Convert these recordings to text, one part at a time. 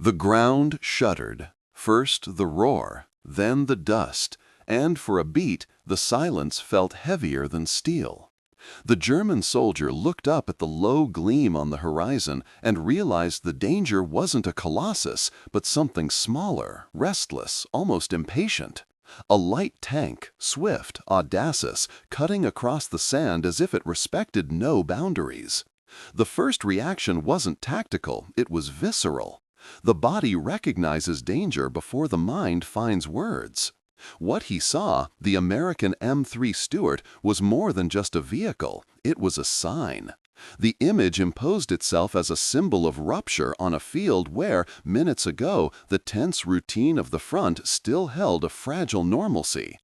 The ground shuddered, first the roar, then the dust, and for a beat the silence felt heavier than steel. The German soldier looked up at the low gleam on the horizon and realized the danger wasn't a colossus, but something smaller, restless, almost impatient. A light tank, swift, audacious, cutting across the sand as if it respected no boundaries. The first reaction wasn't tactical, it was visceral. The body recognizes danger before the mind finds words. What he saw, the American M3 Stuart, was more than just a vehicle, it was a sign. The image imposed itself as a symbol of rupture on a field where, minutes ago, the tense routine of the front still held a fragile normalcy.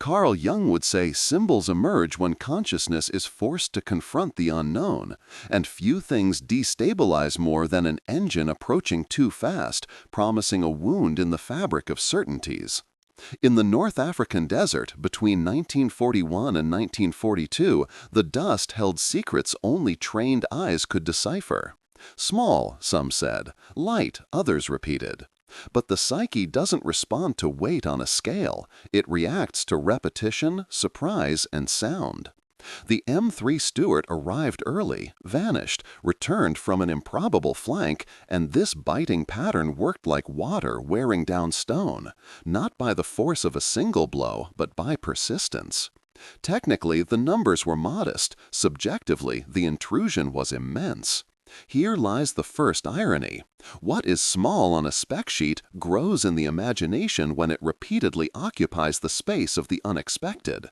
Carl Jung would say symbols emerge when consciousness is forced to confront the unknown, and few things destabilize more than an engine approaching too fast, promising a wound in the fabric of certainties. In the North African desert between 1941 and 1942, the dust held secrets only trained eyes could decipher. Small, some said. Light, others repeated. But the psyche doesn't respond to weight on a scale. It reacts to repetition, surprise, and sound. The M3 Stuart arrived early, vanished, returned from an improbable flank, and this biting pattern worked like water wearing down stone, not by the force of a single blow, but by persistence. Technically, the numbers were modest. Subjectively, the intrusion was immense. Here lies the first irony. What is small on a spec sheet grows in the imagination when it repeatedly occupies the space of the unexpected.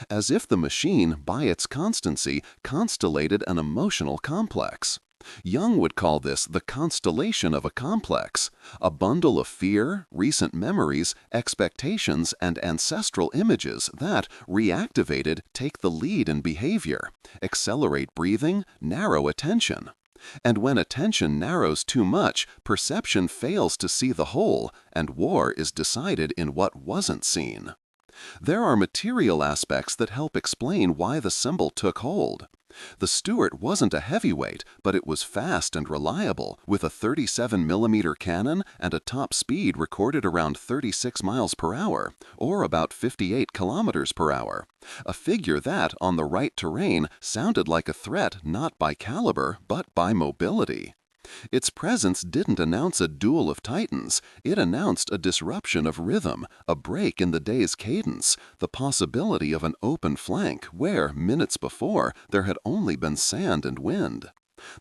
As if the machine, by its constancy, constellated an emotional complex. Jung would call this the constellation of a complex, a bundle of fear, recent memories, expectations, and ancestral images that, reactivated, take the lead in behavior, accelerate breathing, narrow attention. And when attention narrows too much, perception fails to see the whole, and war is decided in what wasn't seen. There are material aspects that help explain why the symbol took hold. The Stuart wasn't a heavyweight, but it was fast and reliable, with a 37mm cannon and a top speed recorded around 36 miles per hour, or about 58 kilometers per hour. A figure that, on the right terrain, sounded like a threat not by caliber, but by mobility. Its presence didn't announce a duel of titans, it announced a disruption of rhythm, a break in the day's cadence, the possibility of an open flank where, minutes before, there had only been sand and wind.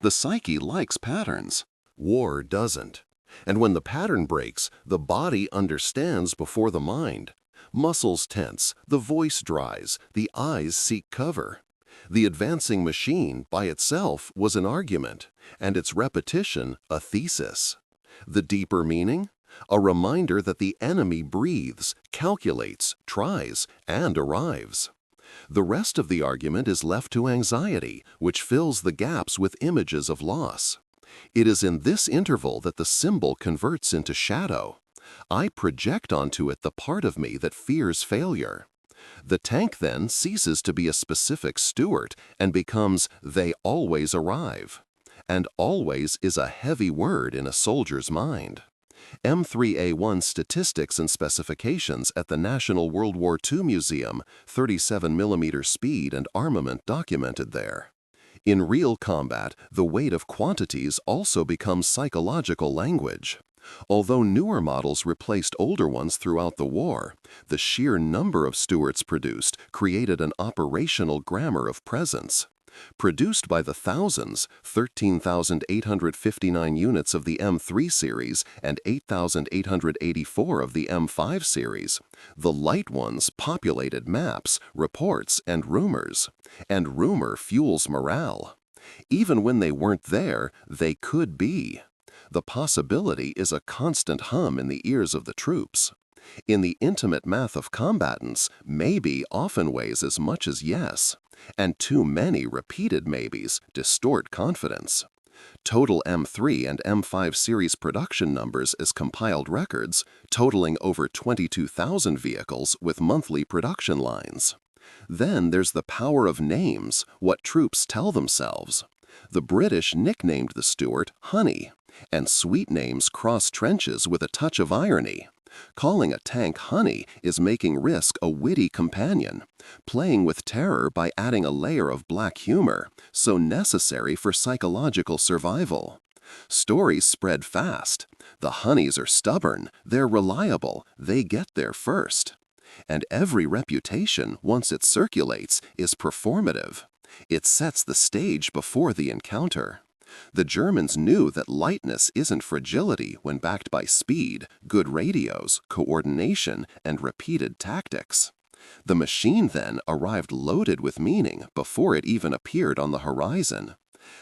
The psyche likes patterns. War doesn't. And when the pattern breaks, the body understands before the mind. Muscles tense, the voice dries, the eyes seek cover. The advancing machine, by itself, was an argument, and its repetition, a thesis. The deeper meaning? A reminder that the enemy breathes, calculates, tries, and arrives. The rest of the argument is left to anxiety, which fills the gaps with images of loss. It is in this interval that the symbol converts into shadow. I project onto it the part of me that fears failure. The tank then ceases to be a specific Stuart and becomes "they always arrive." And always is a heavy word in a soldier's mind. M3A1 statistics and specifications at the National World War II Museum, 37mm speed and armament documented there. In real combat, the weight of quantities also becomes psychological language. Although newer models replaced older ones throughout the war, the sheer number of Stuarts produced created an operational grammar of presence. Produced by the thousands, 13,859 units of the M3 series and 8,884 of the M5 series, the light ones populated maps, reports, and rumors. And rumor fuels morale. Even when they weren't there, they could be. The possibility is a constant hum in the ears of the troops. In the intimate math of combatants, maybe often weighs as much as yes, and too many repeated maybes distort confidence. Total M3 and M5 series production numbers as compiled records, totaling over 22,000 vehicles with monthly production lines. Then there's the power of names, what troops tell themselves. The British nicknamed the Stuart Honey. And sweet names cross trenches with a touch of irony. Calling a tank honey is making risk a witty companion, playing with terror by adding a layer of black humor, so necessary for psychological survival. Stories spread fast. The honeys are stubborn, they're reliable, they get there first. And every reputation, once it circulates, is performative. It sets the stage before the encounter. The Germans knew that lightness isn't fragility when backed by speed, good radios, coordination, and repeated tactics. The machine then arrived loaded with meaning before it even appeared on the horizon.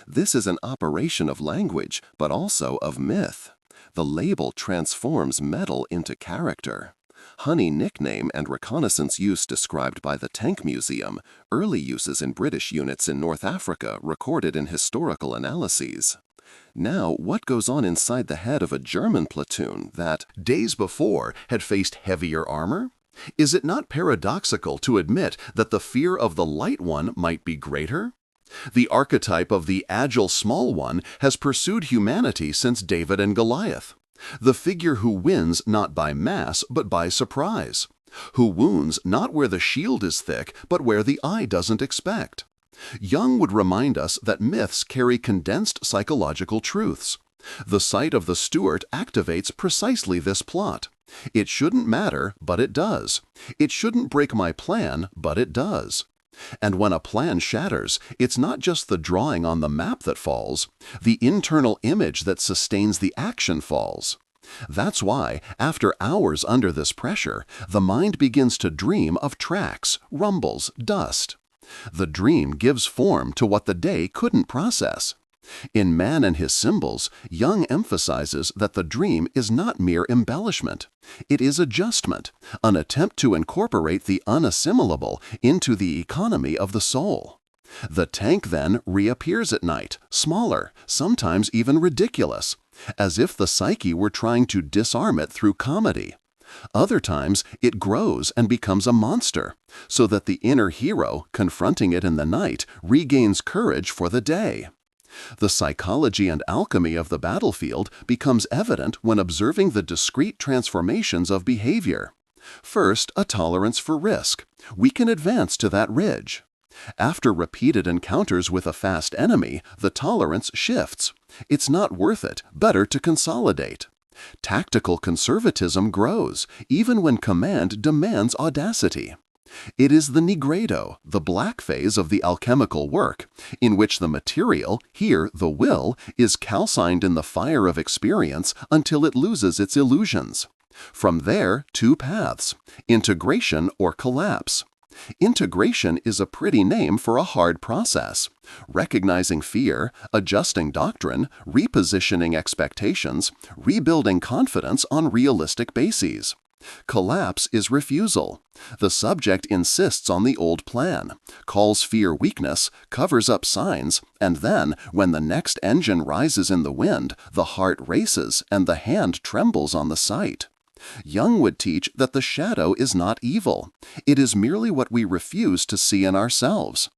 This is an operation of language, but also of myth. The label transforms metal into character. Honey nickname and reconnaissance use described by the Tank Museum, early uses in British units in North Africa recorded in historical analyses. Now, what goes on inside the head of a German platoon that, days before, had faced heavier armor? Is it not paradoxical to admit that the fear of the light one might be greater? The archetype of the agile small one has pursued humanity since David and Goliath. The figure who wins not by mass but by surprise, who wounds not where the shield is thick but where the eye doesn't expect. Jung would remind us that myths carry condensed psychological truths. The sight of the Stuart activates precisely this plot. It shouldn't matter, but it does. It shouldn't break my plan, but it does. And when a plan shatters, it's not just the drawing on the map that falls, the internal image that sustains the action falls. That's why, after hours under this pressure, the mind begins to dream of tracks, rumbles, dust. The dream gives form to what the day couldn't process. In Man and His Symbols, Jung emphasizes that the dream is not mere embellishment. It is adjustment, an attempt to incorporate the unassimilable into the economy of the soul. The tank then reappears at night, smaller, sometimes even ridiculous, as if the psyche were trying to disarm it through comedy. Other times, it grows and becomes a monster, so that the inner hero, confronting it in the night, regains courage for the day. The psychology and alchemy of the battlefield becomes evident when observing the discrete transformations of behavior. First, a tolerance for risk. We can advance to that ridge. After repeated encounters with a fast enemy, the tolerance shifts. It's not worth it, better to consolidate. Tactical conservatism grows, even when command demands audacity. It is the nigredo, the black phase of the alchemical work, in which the material, here the will, is calcined in the fire of experience until it loses its illusions. From there, two paths: integration or collapse. Integration is a pretty name for a hard process. Recognizing fear, adjusting doctrine, repositioning expectations, rebuilding confidence on realistic bases. Collapse is refusal. The subject insists on the old plan, calls fear weakness, covers up signs, and then, when the next engine rises in the wind, the heart races and the hand trembles on the sight. Jung would teach that the shadow is not evil. It is merely what we refuse to see in ourselves.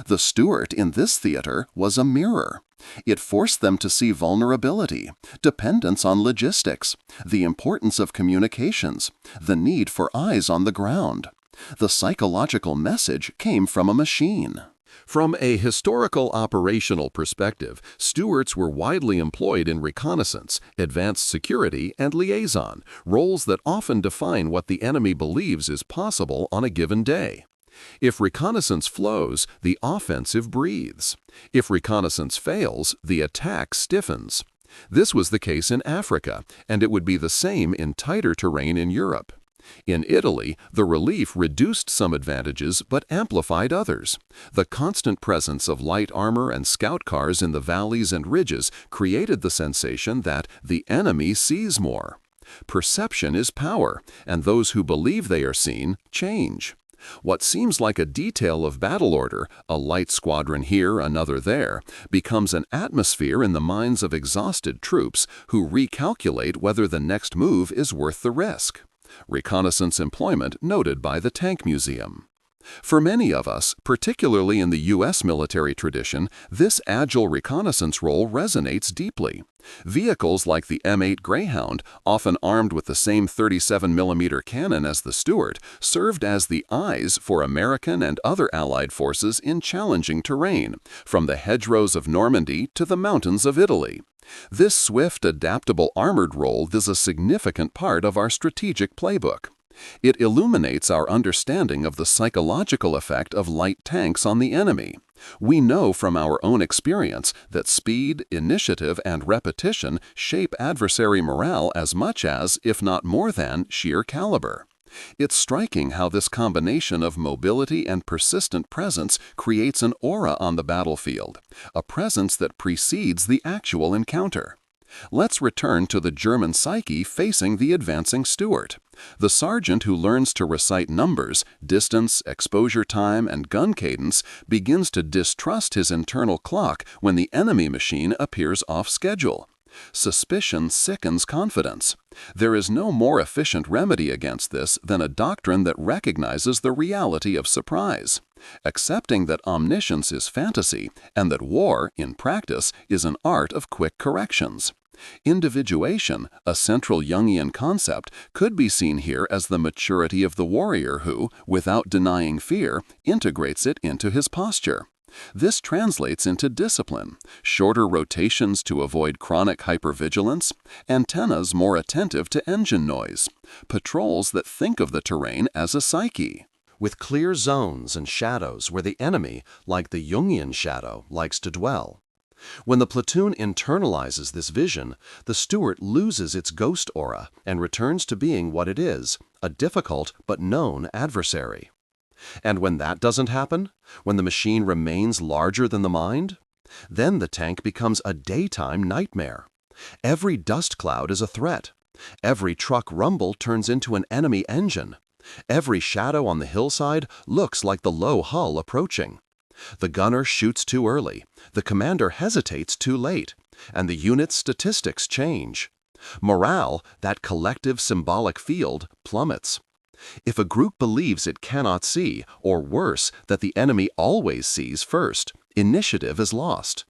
The Stuart in this theater was a mirror. It forced them to see vulnerability, dependence on logistics, the importance of communications, the need for eyes on the ground. The psychological message came from a machine. From a historical operational perspective, Stuarts were widely employed in reconnaissance, advanced security, and liaison, roles that often define what the enemy believes is possible on a given day. If reconnaissance flows, the offensive breathes. If reconnaissance fails, the attack stiffens. This was the case in Africa, and it would be the same in tighter terrain in Europe. In Italy, the relief reduced some advantages but amplified others. The constant presence of light armor and scout cars in the valleys and ridges created the sensation that the enemy sees more. Perception is power, and those who believe they are seen change. What seems like a detail of battle order, a light squadron here, another there, becomes an atmosphere in the minds of exhausted troops who recalculate whether the next move is worth the risk. Reconnaissance employment noted by the Tank Museum. For many of us, particularly in the U.S. military tradition, this agile reconnaissance role resonates deeply. Vehicles like the M8 Greyhound, often armed with the same 37mm cannon as the Stuart, served as the eyes for American and other Allied forces in challenging terrain, from the hedgerows of Normandy to the mountains of Italy. This swift, adaptable armored role is a significant part of our strategic playbook. It illuminates our understanding of the psychological effect of light tanks on the enemy. We know from our own experience that speed, initiative, and repetition shape adversary morale as much as, if not more than, sheer caliber. It's striking how this combination of mobility and persistent presence creates an aura on the battlefield, a presence that precedes the actual encounter. Let's return to the German psyche facing the advancing Stuart. The sergeant who learns to recite numbers, distance, exposure time, and gun cadence begins to distrust his internal clock when the enemy machine appears off schedule. Suspicion sickens confidence. There is no more efficient remedy against this than a doctrine that recognizes the reality of surprise, accepting that omniscience is fantasy and that war, in practice, is an art of quick corrections. Individuation, a central Jungian concept, could be seen here as the maturity of the warrior who, without denying fear, integrates it into his posture. This translates into discipline, shorter rotations to avoid chronic hypervigilance, antennas more attentive to engine noise, patrols that think of the terrain as a psyche, with clear zones and shadows where the enemy, like the Jungian shadow, likes to dwell. When the platoon internalizes this vision, the Stuart loses its ghost aura and returns to being what it is, a difficult but known adversary. And when that doesn't happen, when the machine remains larger than the mind, then the tank becomes a daytime nightmare. Every dust cloud is a threat. Every truck rumble turns into an enemy engine. Every shadow on the hillside looks like the low hull approaching. The gunner shoots too early, the commander hesitates too late, and the unit's statistics change. Morale, that collective symbolic field, plummets. If a group believes it cannot see, or worse, that the enemy always sees first, initiative is lost.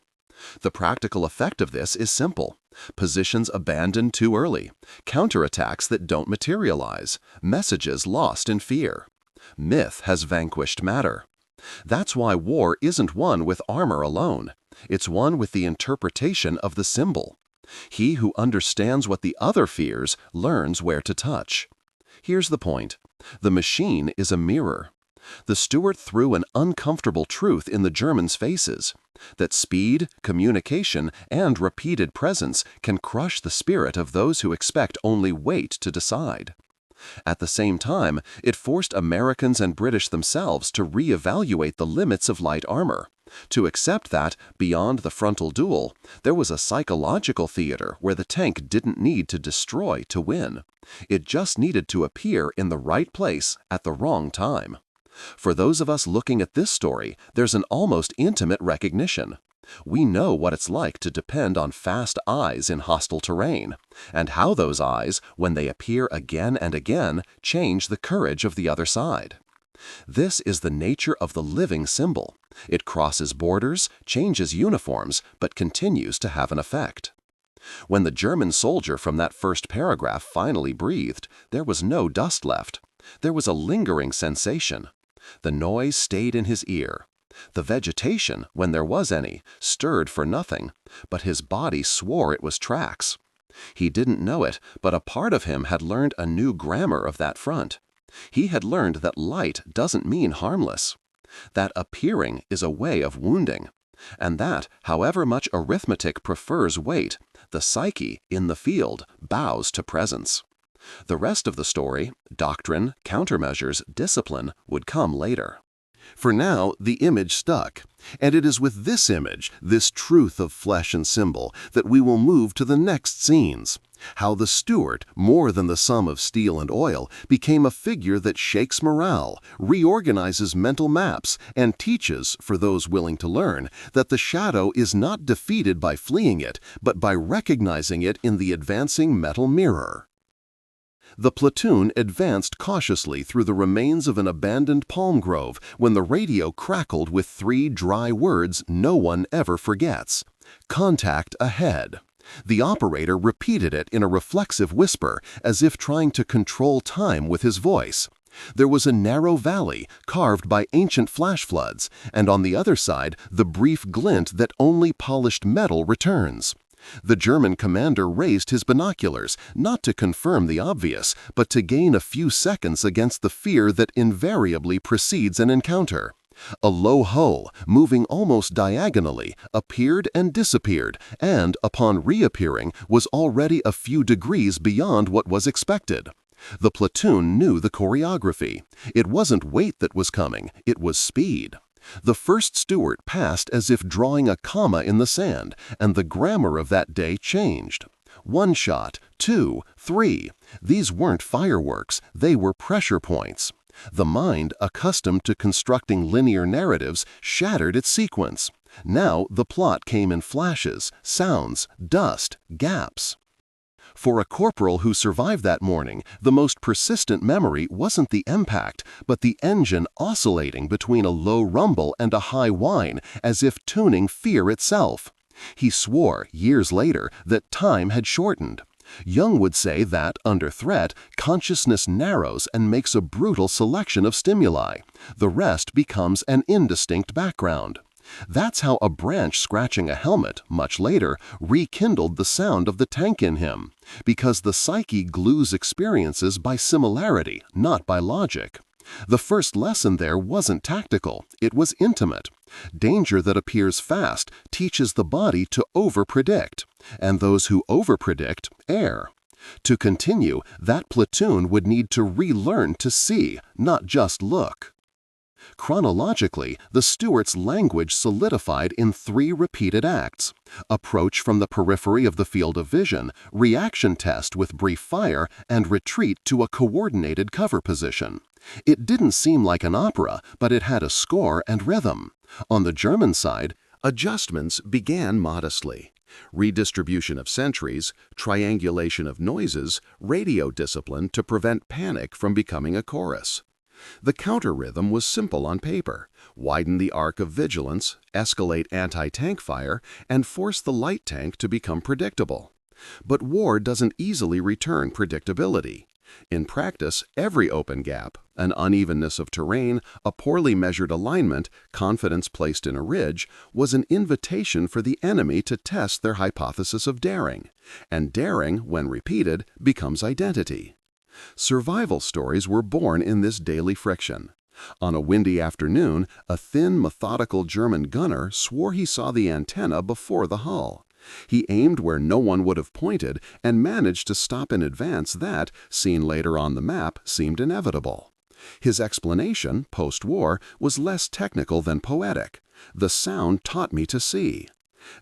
The practical effect of this is simple. Positions abandoned too early, counterattacks that don't materialize, messages lost in fear. Myth has vanquished matter. That's why war isn't won with armor alone. It's won with the interpretation of the symbol. He who understands what the other fears learns where to touch. Here's the point. The machine is a mirror. The Stuart threw an uncomfortable truth in the Germans' faces, that speed, communication, and repeated presence can crush the spirit of those who expect only weight to decide. At the same time, it forced Americans and British themselves to reevaluate the limits of light armor, to accept that, beyond the frontal duel, there was a psychological theater where the tank didn't need to destroy to win. It just needed to appear in the right place at the wrong time. For those of us looking at this story, there's an almost intimate recognition. We know what it's like to depend on fast eyes in hostile terrain, and how those eyes, when they appear again and again, change the courage of the other side. This is the nature of the living symbol. It crosses borders, changes uniforms, but continues to have an effect. When the German soldier from that first paragraph finally breathed, there was no dust left. There was a lingering sensation. The noise stayed in his ear. The vegetation, when there was any, stirred for nothing, but his body swore it was tracks. He didn't know it, but a part of him had learned a new grammar of that front. He had learned that light doesn't mean harmless, that appearing is a way of wounding, and that, however much arithmetic prefers weight, the psyche, in the field, bows to presence. The rest of the story, doctrine, countermeasures, discipline, would come later. For now, the image stuck, and it is with this image, this truth of flesh and symbol, that we will move to the next scenes. How the Stuart, more than the sum of steel and oil, became a figure that shakes morale, reorganizes mental maps, and teaches, for those willing to learn, that the shadow is not defeated by fleeing it, but by recognizing it in the advancing metal mirror. The platoon advanced cautiously through the remains of an abandoned palm grove when the radio crackled with 3 dry words no one ever forgets. "Contact ahead." The operator repeated it in a reflexive whisper, as if trying to control time with his voice. There was a narrow valley carved by ancient flash floods, and on the other side the brief glint that only polished metal returns. The German commander raised his binoculars, not to confirm the obvious, but to gain a few seconds against the fear that invariably precedes an encounter. A low hull, moving almost diagonally, appeared and disappeared, and, upon reappearing, was already a few degrees beyond what was expected. The platoon knew the choreography. It wasn't weight that was coming, it was speed. The first Stuart passed as if drawing a comma in the sand, and the grammar of that day changed. 1 shot, 2, 3. These weren't fireworks, they were pressure points. The mind, accustomed to constructing linear narratives, shattered its sequence. Now the plot came in flashes, sounds, dust, gaps. For a corporal who survived that morning, the most persistent memory wasn't the impact, but the engine oscillating between a low rumble and a high whine, as if tuning fear itself. He swore, years later, that time had shortened. Jung would say that, under threat, consciousness narrows and makes a brutal selection of stimuli. The rest becomes an indistinct background. That's how a branch scratching a helmet, much later, rekindled the sound of the tank in him, because the psyche glues experiences by similarity, not by logic. The first lesson there wasn't tactical, it was intimate. Danger that appears fast teaches the body to overpredict, and those who overpredict err. To continue, that platoon would need to relearn to see, not just look. Chronologically, the Stuarts' language solidified in 3 repeated acts: approach from the periphery of the field of vision, reaction test with brief fire, and retreat to a coordinated cover position. It didn't seem like an opera, but it had a score and rhythm. On the German side, adjustments began modestly. Redistribution of sentries, triangulation of noises, radio discipline to prevent panic from becoming a chorus. The counter-rhythm was simple on paper: widen the arc of vigilance, escalate anti-tank fire, and force the light tank to become predictable. But war doesn't easily return predictability. In practice, every open gap, an unevenness of terrain, a poorly measured alignment, confidence placed in a ridge, was an invitation for the enemy to test their hypothesis of daring. And daring, when repeated, becomes identity. Survival stories were born in this daily friction. On a windy afternoon, a thin, methodical German gunner swore he saw the antenna before the hull. He aimed where no one would have pointed and managed to stop an advance that, seen later on the map, seemed inevitable. His explanation, post-war, was less technical than poetic. "The sound taught me to see."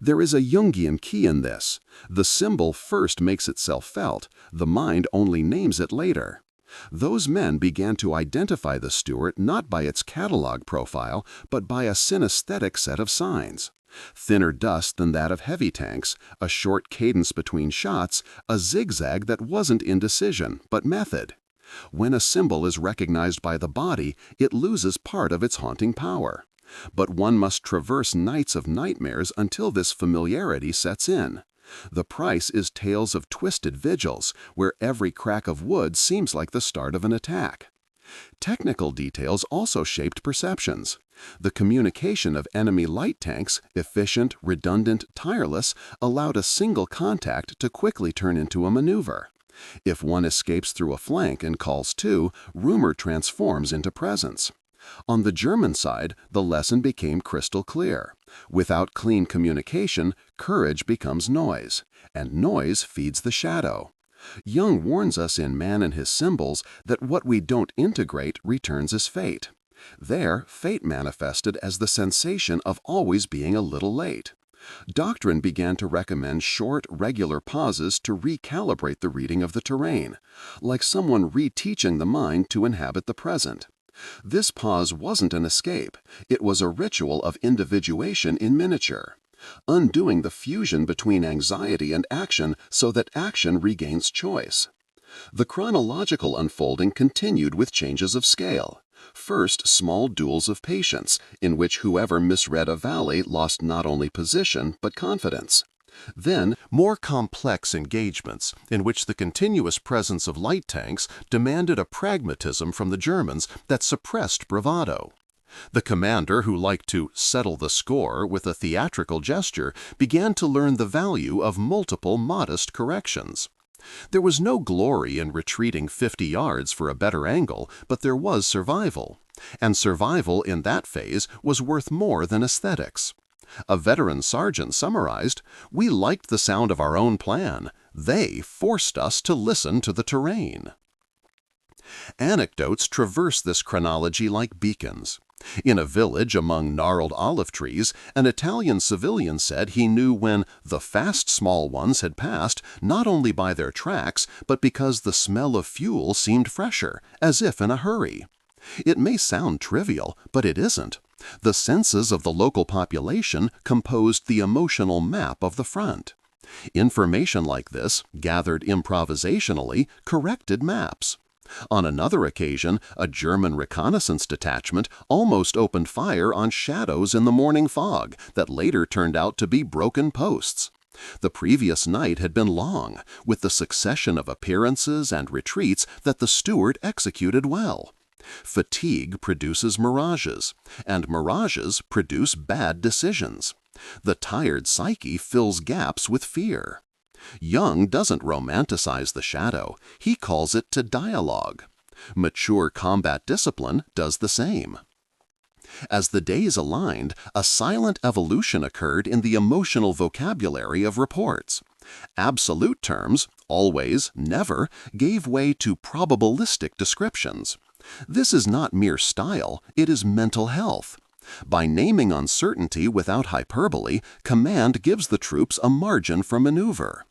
There is a Jungian key in this. The symbol first makes itself felt, the mind only names it later. Those men began to identify the Stuart not by its catalog profile, but by a synesthetic set of signs. Thinner dust than that of heavy tanks, a short cadence between shots, a zigzag that wasn't indecision, but method. When a symbol is recognized by the body, it loses part of its haunting power. But one must traverse nights of nightmares until this familiarity sets in. The price is tales of twisted vigils, where every crack of wood seems like the start of an attack. Technical details also shaped perceptions. The communication of enemy light tanks, efficient, redundant, tireless, allowed a single contact to quickly turn into a maneuver. If one escapes through a flank and calls to, rumor transforms into presence. On the German side, the lesson became crystal clear. Without clean communication, courage becomes noise, and noise feeds the shadow. Jung warns us in Man and His Symbols that what we don't integrate returns as fate. There, fate manifested as the sensation of always being a little late. Doctrine began to recommend short, regular pauses to recalibrate the reading of the terrain, like someone reteaching the mind to inhabit the present. This pause wasn't an escape, it was a ritual of individuation in miniature, undoing the fusion between anxiety and action so that action regains choice. The chronological unfolding continued with changes of scale. First, small duels of patience, in which whoever misread a valley lost not only position but confidence. Then, more complex engagements, in which the continuous presence of light tanks demanded a pragmatism from the Germans that suppressed bravado. The commander, who liked to settle the score with a theatrical gesture, began to learn the value of multiple modest corrections. There was no glory in retreating 50 yards for a better angle, but there was survival. And survival in that phase was worth more than aesthetics. A veteran sergeant summarized, "We liked the sound of our own plan. They forced us to listen to the terrain." Anecdotes traverse this chronology like beacons. In a village among gnarled olive trees, an Italian civilian said he knew when the fast small ones had passed, not only by their tracks, but because the smell of fuel seemed fresher, as if in a hurry. It may sound trivial, but it isn't. The senses of the local population composed the emotional map of the front. Information like this, gathered improvisationally, corrected maps. On another occasion, a German reconnaissance detachment almost opened fire on shadows in the morning fog that later turned out to be broken posts. The previous night had been long, with the succession of appearances and retreats that the Stuart executed well. Fatigue produces mirages, and mirages produce bad decisions. The tired psyche fills gaps with fear. Jung doesn't romanticize the shadow, he calls it to dialogue. Mature combat discipline does the same. As the days aligned, a silent evolution occurred in the emotional vocabulary of reports. Absolute terms, always, never, gave way to probabilistic descriptions. This is not mere style, it is mental health. By naming uncertainty without hyperbole, command gives the troops a margin for maneuver.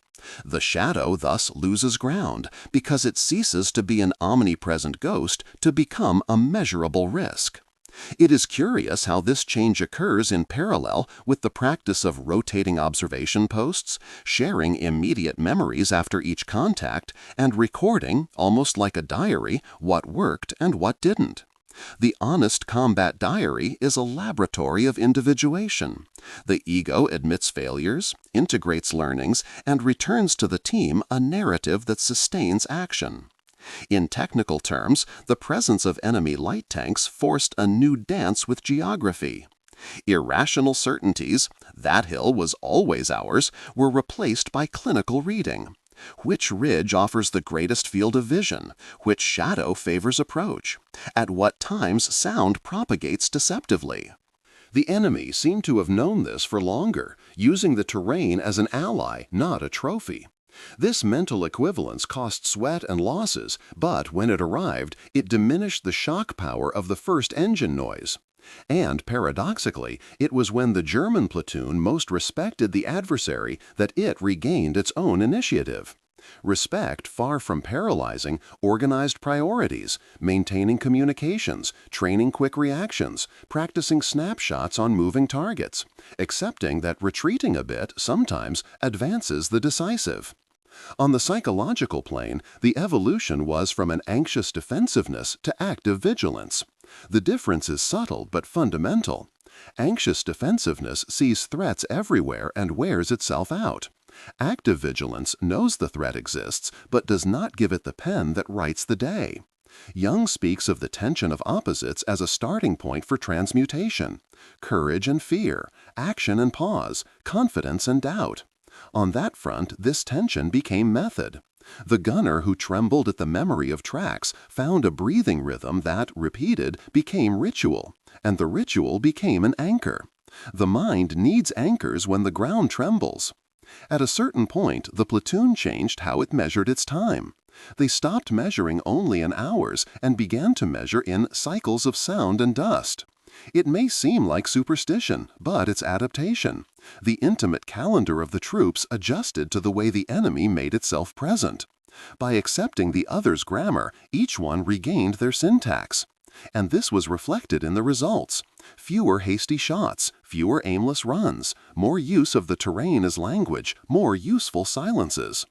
The shadow thus loses ground because it ceases to be an omnipresent ghost to become a measurable risk. It is curious how this change occurs in parallel with the practice of rotating observation posts, sharing immediate memories after each contact, and recording, almost like a diary, what worked and what didn't. The honest combat diary is a laboratory of individuation. The ego admits failures, integrates learnings, and returns to the team a narrative that sustains action. In technical terms, the presence of enemy light tanks forced a new dance with geography. Irrational certainties, that hill was always ours, were replaced by clinical reading. Which ridge offers the greatest field of vision? Which shadow favors approach? At what times sound propagates deceptively? The enemy seemed to have known this for longer, using the terrain as an ally, not a trophy. This mental equivalence cost sweat and losses, but when it arrived, it diminished the shock power of the first engine noise. And, paradoxically, it was when the German platoon most respected the adversary that it regained its own initiative. Respect, far from paralyzing, organized priorities, maintaining communications, training quick reactions, practicing snapshots on moving targets, accepting that retreating a bit sometimes advances the decisive. On the psychological plane, the evolution was from an anxious defensiveness to active vigilance. The difference is subtle but fundamental. Anxious defensiveness sees threats everywhere and wears itself out. Active vigilance knows the threat exists but does not give it the pen that writes the day. Jung speaks of the tension of opposites as a starting point for transmutation. Courage and fear, action and pause, confidence and doubt. On that front, this tension became method. The gunner who trembled at the memory of tracks found a breathing rhythm that, repeated, became ritual, and the ritual became an anchor. The mind needs anchors when the ground trembles. At a certain point, the platoon changed how it measured its time. They stopped measuring only in hours and began to measure in cycles of sound and dust. It may seem like superstition, but it's adaptation. The intimate calendar of the troops adjusted to the way the enemy made itself present. By accepting the other's grammar, each one regained their syntax. And this was reflected in the results. Fewer hasty shots, fewer aimless runs, more use of the terrain as language, more useful silences.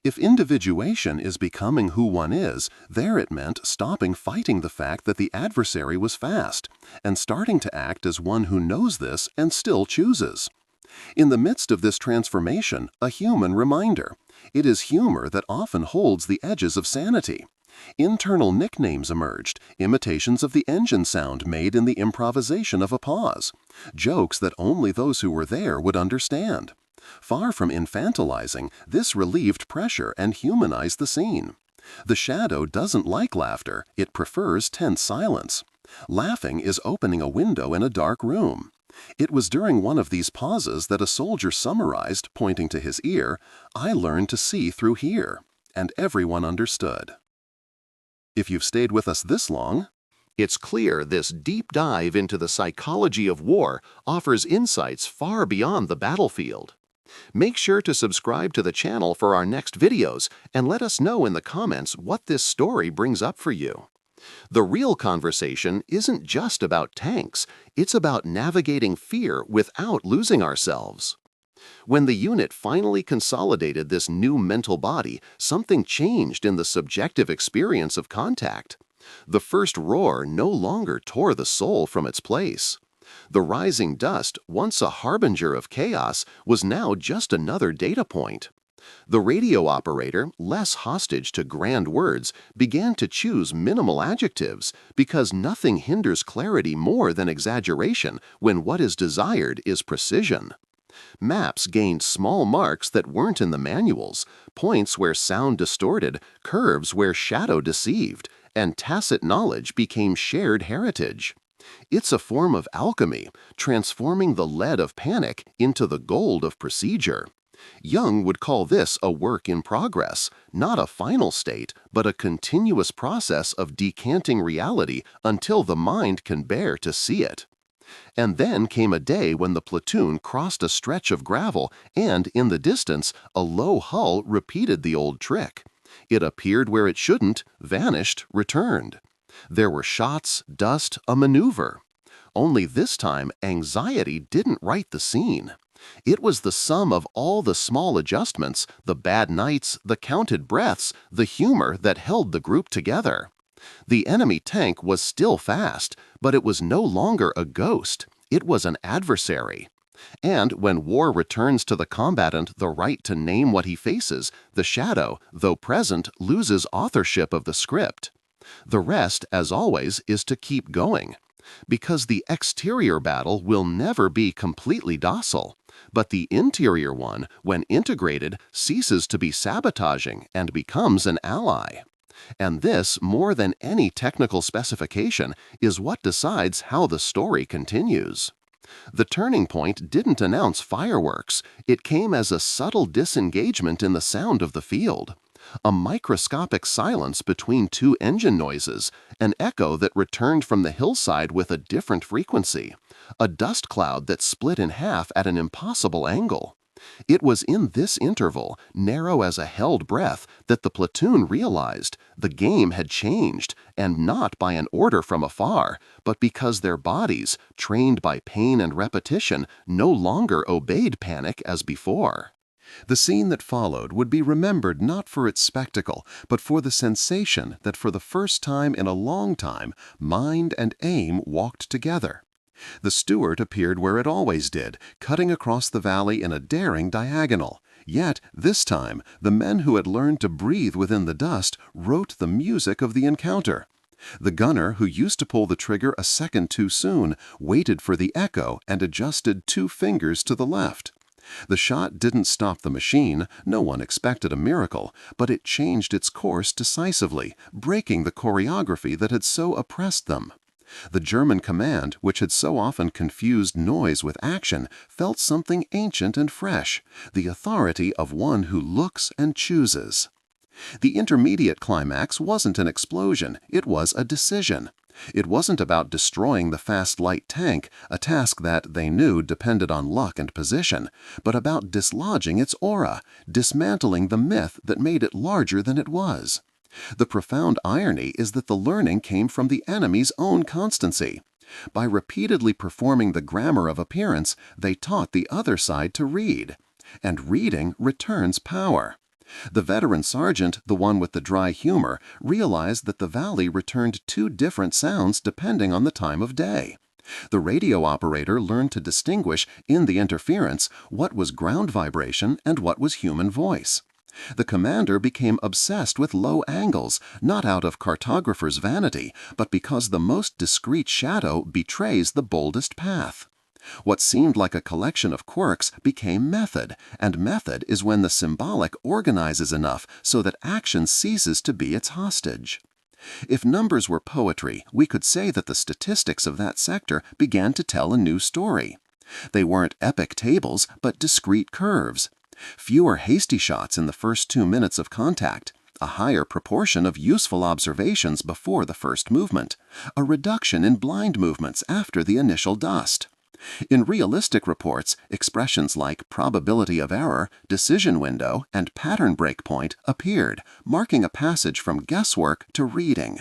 If individuation is becoming who one is, there it meant stopping fighting the fact that the adversary was fast, and starting to act as one who knows this and still chooses. In the midst of this transformation, a human reminder. It is humor that often holds the edges of sanity. Internal nicknames emerged, imitations of the engine sound made in the improvisation of a pause, jokes that only those who were there would understand. Far from infantilizing, this relieved pressure and humanized the scene. The shadow doesn't like laughter, it prefers tense silence. Laughing is opening a window in a dark room. It was during one of these pauses that a soldier summarized, pointing to his ear, "I learned to see through here," and everyone understood. If you've stayed with us this long, It's clear this deep dive into the psychology of war offers insights far beyond the battlefield. Make sure to subscribe to the channel for our next videos and let us know in the comments what this story brings up for you. The real conversation isn't just about tanks, it's about navigating fear without losing ourselves. When the unit finally consolidated this new mental body, something changed in the subjective experience of contact. The first roar no longer tore the soul from its place. The rising dust, once a harbinger of chaos, was now just another data point. The radio operator, less hostage to grand words, began to choose minimal adjectives because nothing hinders clarity more than exaggeration when what is desired is precision. Maps gained small marks that weren't in the manuals, points where sound distorted, curves where shadow deceived, and tacit knowledge became shared heritage. It's a form of alchemy, transforming the lead of panic into the gold of procedure. Jung would call this a work in progress, not a final state, but a continuous process of decanting reality until the mind can bear to see it. And then came a day when the platoon crossed a stretch of gravel and, in the distance, a low hull repeated the old trick. It appeared where it shouldn't, vanished, returned. There were shots, dust, a maneuver. Only this time, anxiety didn't write the scene. It was the sum of all the small adjustments, the bad nights, the counted breaths, the humor that held the group together. The enemy tank was still fast, but it was no longer a ghost. It was an adversary. And when war returns to the combatant the right to name what he faces, the shadow, though present, loses authorship of the script. The rest, as always, is to keep going. Because the exterior battle will never be completely docile, but the interior one, when integrated, ceases to be sabotaging and becomes an ally. And this, more than any technical specification, is what decides how the story continues. The turning point didn't announce fireworks. It came as a subtle disengagement in the sound of the field. A microscopic silence between two engine noises, an echo that returned from the hillside with a different frequency, a dust cloud that split in half at an impossible angle. It was in this interval, narrow as a held breath, that the platoon realized the game had changed, and not by an order from afar, but because their bodies, trained by pain and repetition, no longer obeyed panic as before. The scene that followed would be remembered not for its spectacle, but for the sensation that for the first time in a long time, mind and aim walked together. The Stuart appeared where it always did, cutting across the valley in a daring diagonal. Yet, this time, the men who had learned to breathe within the dust wrote the music of the encounter. The gunner, who used to pull the trigger a second too soon, waited for the echo and adjusted 2 fingers to the left. The shot didn't stop the machine, no one expected a miracle, but it changed its course decisively, breaking the choreography that had so oppressed them. The German command, which had so often confused noise with action, felt something ancient and fresh, the authority of one who looks and chooses. The intermediate climax wasn't an explosion, it was a decision. It wasn't about destroying the fast light tank, a task that, they knew, depended on luck and position, but about dislodging its aura, dismantling the myth that made it larger than it was. The profound irony is that the learning came from the enemy's own constancy. By repeatedly performing the grammar of appearance, they taught the other side to read. And reading returns power. The veteran sergeant, the one with the dry humor, realized that the valley returned two different sounds depending on the time of day. The radio operator learned to distinguish, in the interference, what was ground vibration and what was human voice. The commander became obsessed with low angles, not out of cartographer's vanity, but because the most discreet shadow betrays the boldest path. What seemed like a collection of quirks became method, and method is when the symbolic organizes enough so that action ceases to be its hostage. If numbers were poetry, we could say that the statistics of that sector began to tell a new story. They weren't epic tables, but discrete curves. Fewer hasty shots in the first 2 minutes of contact, a higher proportion of useful observations before the first movement, a reduction in blind movements after the initial dust. In realistic reports, expressions like probability of error, decision window, and pattern breakpoint appeared, marking a passage from guesswork to reading.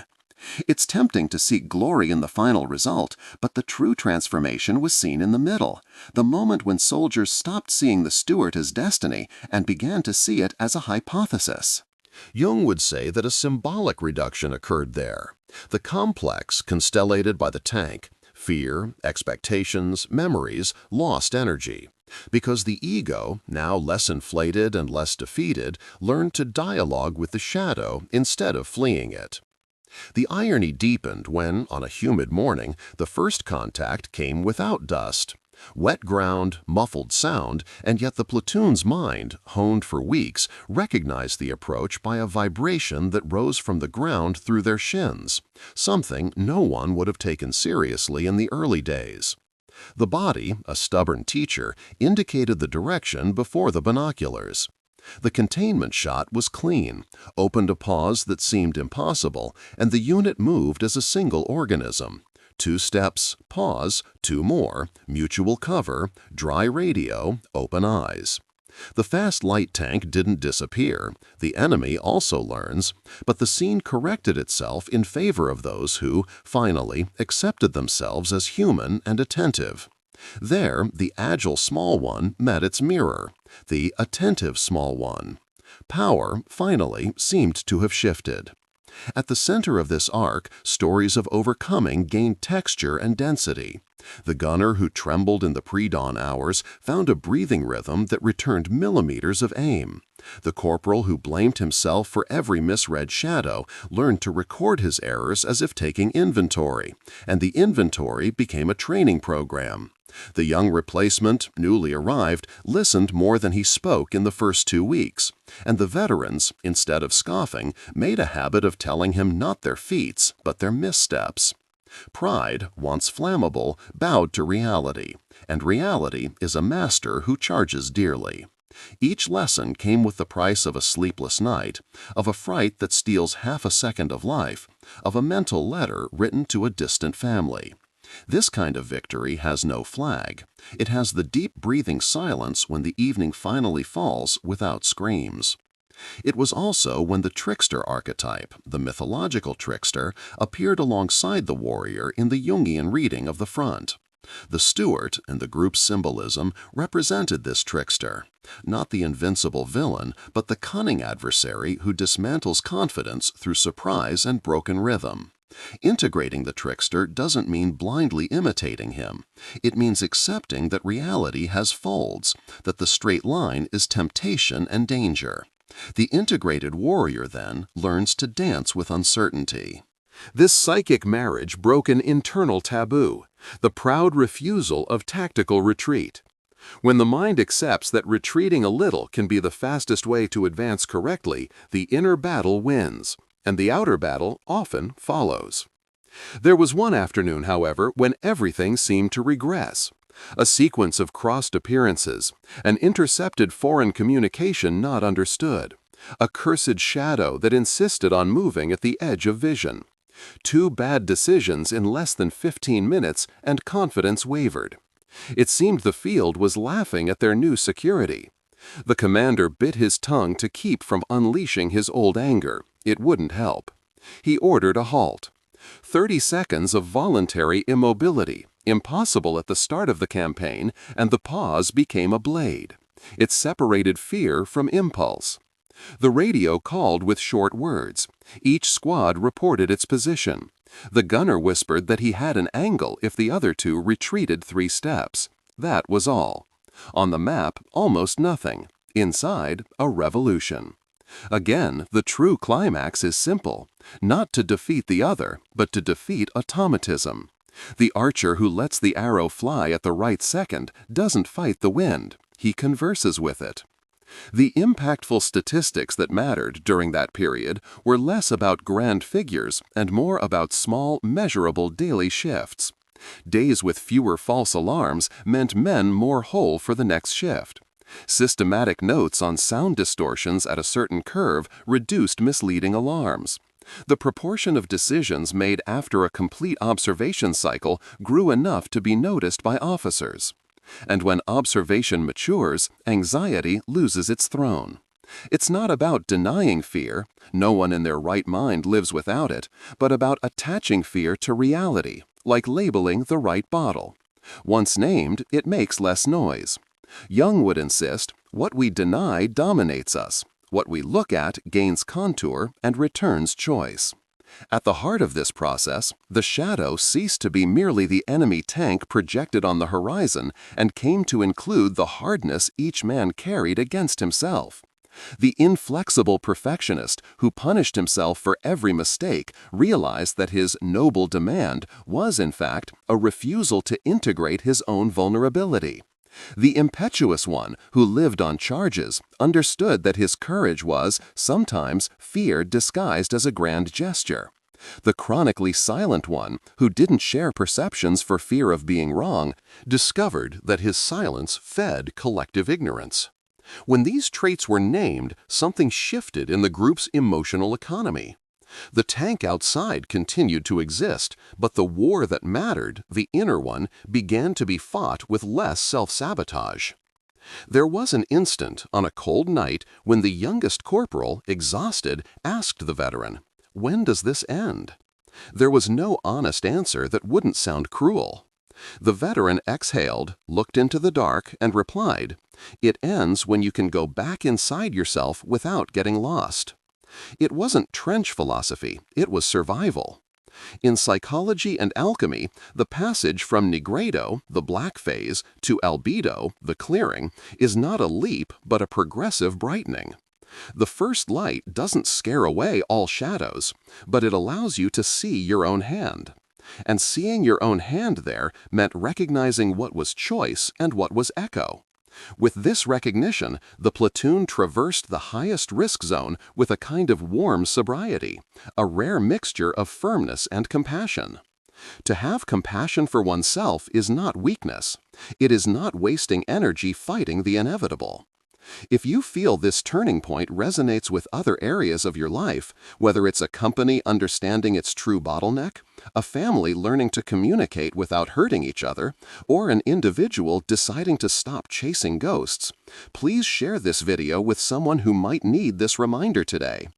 It's tempting to seek glory in the final result, but the true transformation was seen in the middle, the moment when soldiers stopped seeing the Stuart as destiny and began to see it as a hypothesis. Jung would say that a symbolic reduction occurred there. The complex, constellated by the tank, fear, expectations, memories, lost energy. Because the ego, now less inflated and less defeated, learned to dialogue with the shadow instead of fleeing it. The irony deepened when, on a humid morning, the first contact came without dust. Wet ground, muffled sound, and yet the platoon's mind, honed for weeks, recognized the approach by a vibration that rose from the ground through their shins, something no one would have taken seriously in the early days. The body, a stubborn teacher, indicated the direction before the binoculars. The containment shot was clean, opened a pause that seemed impossible, and the unit moved as a single organism. 2 steps, pause, 2 more, mutual cover, dry radio, open eyes. The fast light tank didn't disappear. The enemy also learns, but the scene corrected itself in favor of those who, finally, accepted themselves as human and attentive. There, the agile small one met its mirror, the attentive small one. Power, finally, seemed to have shifted. At the center of this arc, stories of overcoming gained texture and density. The gunner who trembled in the pre-dawn hours found a breathing rhythm that returned millimeters of aim. The corporal who blamed himself for every misread shadow learned to record his errors as if taking inventory, and the inventory became a training program. The young replacement, newly arrived, listened more than he spoke in the first 2 weeks, and the veterans, instead of scoffing, made a habit of telling him not their feats, but their missteps. Pride, once flammable, bowed to reality, and reality is a master who charges dearly. Each lesson came with the price of a sleepless night, of a fright that steals half a second of life, of a mental letter written to a distant family. This kind of victory has no flag. It has the deep breathing silence when the evening finally falls without screams. It was also when the trickster archetype, the mythological trickster, appeared alongside the warrior in the Jungian reading of the front. The Stuart, in the group's symbolism, represented this trickster, not the invincible villain, but the cunning adversary who dismantles confidence through surprise and broken rhythm. Integrating the trickster doesn't mean blindly imitating him. It means accepting that reality has folds, that the straight line is temptation and danger. The integrated warrior, then, learns to dance with uncertainty. This psychic marriage broke an internal taboo, the proud refusal of tactical retreat. When the mind accepts that retreating a little can be the fastest way to advance correctly, the inner battle wins, and the outer battle often follows. There was one afternoon, however, when everything seemed to regress. A sequence of crossed appearances, an intercepted foreign communication not understood, a cursed shadow that insisted on moving at the edge of vision. 2 bad decisions in less than 15 minutes, and confidence wavered. It seemed the field was laughing at their new security. The commander bit his tongue to keep from unleashing his old anger. It wouldn't help. He ordered a halt. 30 seconds of voluntary immobility, impossible at the start of the campaign, and the pause became a blade. It separated fear from impulse. The radio called with short words. Each squad reported its position. The gunner whispered that he had an angle if the other two retreated 3 steps. That was all. On the map, almost nothing. Inside, a revolution. Again, the true climax is simple. Not to defeat the other, but to defeat automatism. The archer who lets the arrow fly at the right second doesn't fight the wind. He converses with it. The impactful statistics that mattered during that period were less about grand figures and more about small, measurable daily shifts. Days with fewer false alarms meant men more whole for the next shift. Systematic notes on sound distortions at a certain curve reduced misleading alarms. The proportion of decisions made after a complete observation cycle grew enough to be noticed by officers. And when observation matures, anxiety loses its throne. It's not about denying fear, no one in their right mind lives without it, but about attaching fear to reality, like labeling the right bottle. Once named, it makes less noise. Jung would insist, what we deny dominates us. What we look at gains contour and returns choice. At the heart of this process, the shadow ceased to be merely the enemy tank projected on the horizon and came to include the hardness each man carried against himself. The inflexible perfectionist who punished himself for every mistake realized that his noble demand was, in fact, a refusal to integrate his own vulnerability. The impetuous one who lived on charges understood that his courage was, sometimes, fear disguised as a grand gesture. The chronically silent one, who didn't share perceptions for fear of being wrong, discovered that his silence fed collective ignorance. When these traits were named, something shifted in the group's emotional economy. The tank outside continued to exist, but the war that mattered, the inner one, began to be fought with less self-sabotage. There was an instant on a cold night when the youngest corporal, exhausted, asked the veteran, "When does this end?" There was no honest answer that wouldn't sound cruel. The veteran exhaled, looked into the dark, and replied, "It ends when you can go back inside yourself without getting lost." It wasn't trench philosophy, it was survival. In psychology and alchemy, the passage from nigredo, the black phase, to albedo, the clearing, is not a leap but a progressive brightening. The first light doesn't scare away all shadows, but it allows you to see your own hand. And seeing your own hand there meant recognizing what was choice and what was echo. With this recognition, the platoon traversed the highest risk zone with a kind of warm sobriety, a rare mixture of firmness and compassion. To have compassion for oneself is not weakness. It is not wasting energy fighting the inevitable. If you feel this turning point resonates with other areas of your life, whether it's a company understanding its true bottleneck, a family learning to communicate without hurting each other, or an individual deciding to stop chasing ghosts, please share this video with someone who might need this reminder today.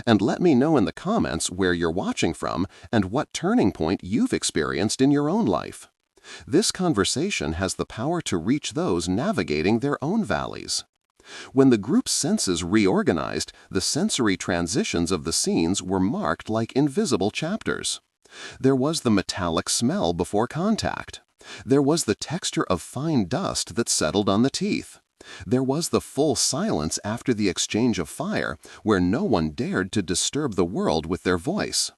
And let me know in the comments where you're watching from and what turning point you've experienced in your own life. This conversation has the power to reach those navigating their own valleys. When the group's senses reorganized, the sensory transitions of the scenes were marked like invisible chapters. There was the metallic smell before contact. There was the texture of fine dust that settled on the teeth. There was the full silence after the exchange of fire, where no one dared to disturb the world with their voice.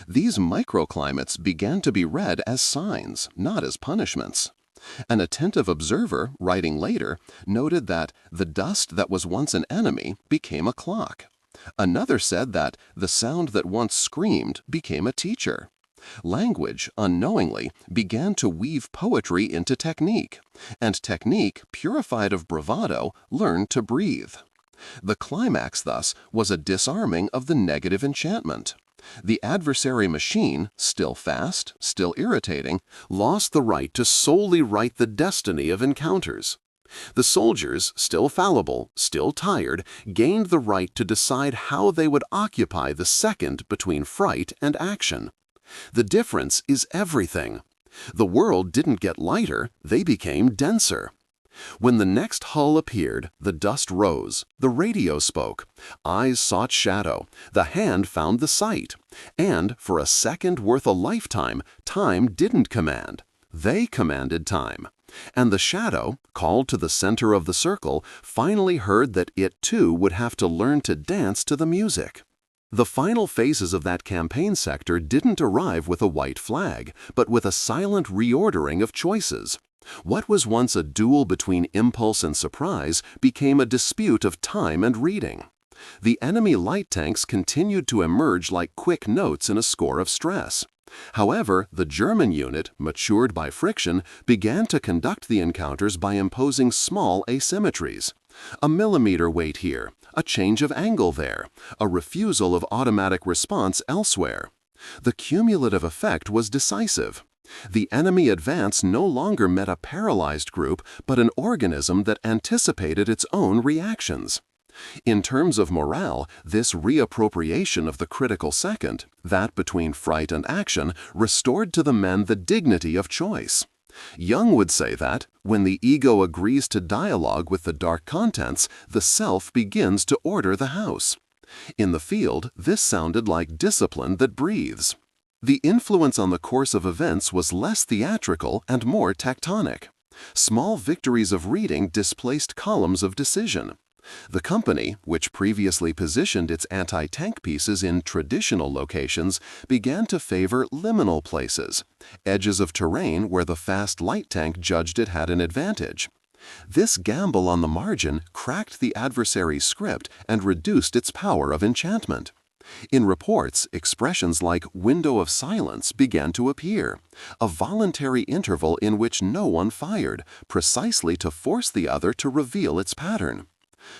These microclimates began to be read as signs, not as punishments. An attentive observer, writing later, noted that the dust that was once an enemy became a clock. Another said that the sound that once screamed became a teacher. Language, unknowingly, began to weave poetry into technique, and technique, purified of bravado, learned to breathe. The climax, thus, was a disarming of the negative enchantment. The adversary machine, still fast, still irritating, lost the right to solely write the destiny of encounters. The soldiers, still fallible, still tired, gained the right to decide how they would occupy the second between fright and action. The difference is everything. The world didn't get lighter, they became denser. When the next hull appeared, the dust rose, the radio spoke, eyes sought shadow, the hand found the sight, and for a second worth a lifetime, time didn't command. They commanded time. And the shadow, called to the center of the circle, finally heard that it too would have to learn to dance to the music. The final phases of that campaign sector didn't arrive with a white flag, but with a silent reordering of choices. What was once a duel between impulse and surprise became a dispute of time and reading. The enemy light tanks continued to emerge like quick notes in a score of stress. However, the German unit, matured by friction, began to conduct the encounters by imposing small asymmetries. A millimeter weight here, a change of angle there, a refusal of automatic response elsewhere. The cumulative effect was decisive. The enemy advance no longer met a paralyzed group, but an organism that anticipated its own reactions. In terms of morale, this reappropriation of the critical second, that between fright and action, restored to the men the dignity of choice. Jung would say that, when the ego agrees to dialogue with the dark contents, the self begins to order the house. In the field, this sounded like discipline that breathes. The influence on the course of events was less theatrical and more tectonic. Small victories of reading displaced columns of decision. The company, which previously positioned its anti-tank pieces in traditional locations, began to favor liminal places, edges of terrain where the fast light tank judged it had an advantage. This gamble on the margin cracked the adversary's script and reduced its power of enchantment. In reports, expressions like window of silence began to appear, a voluntary interval in which no one fired, precisely to force the other to reveal its pattern.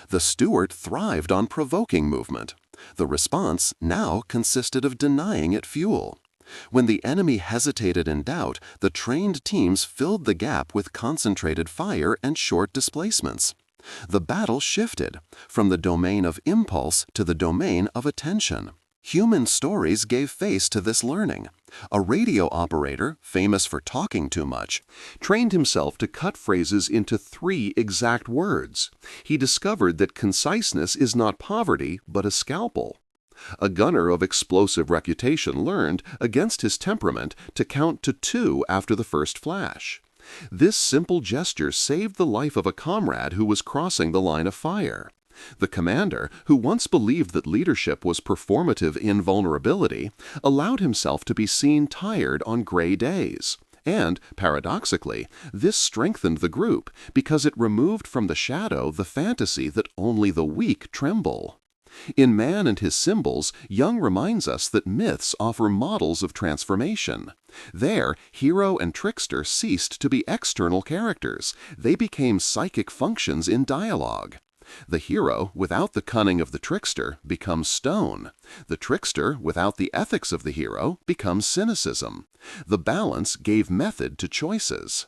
The Stuart thrived on provoking movement. The response now consisted of denying it fuel. When the enemy hesitated in doubt, the trained teams filled the gap with concentrated fire and short displacements. The battle shifted from the domain of impulse to the domain of attention. Human stories gave face to this learning. A radio operator, famous for talking too much, trained himself to cut phrases into 3 exact words. He discovered that conciseness is not poverty, but a scalpel. A gunner of explosive reputation learned, against his temperament, to count to 2 after the first flash. This simple gesture saved the life of a comrade who was crossing the line of fire. The commander, who once believed that leadership was performative invulnerability, allowed himself to be seen tired on gray days. And, paradoxically, this strengthened the group because it removed from the shadow the fantasy that only the weak tremble. In Man and His Symbols, Jung reminds us that myths offer models of transformation. There, hero and trickster ceased to be external characters. They became psychic functions in dialogue. The hero, without the cunning of the trickster, becomes stone. The trickster, without the ethics of the hero, becomes cynicism. The balance gave method to choices.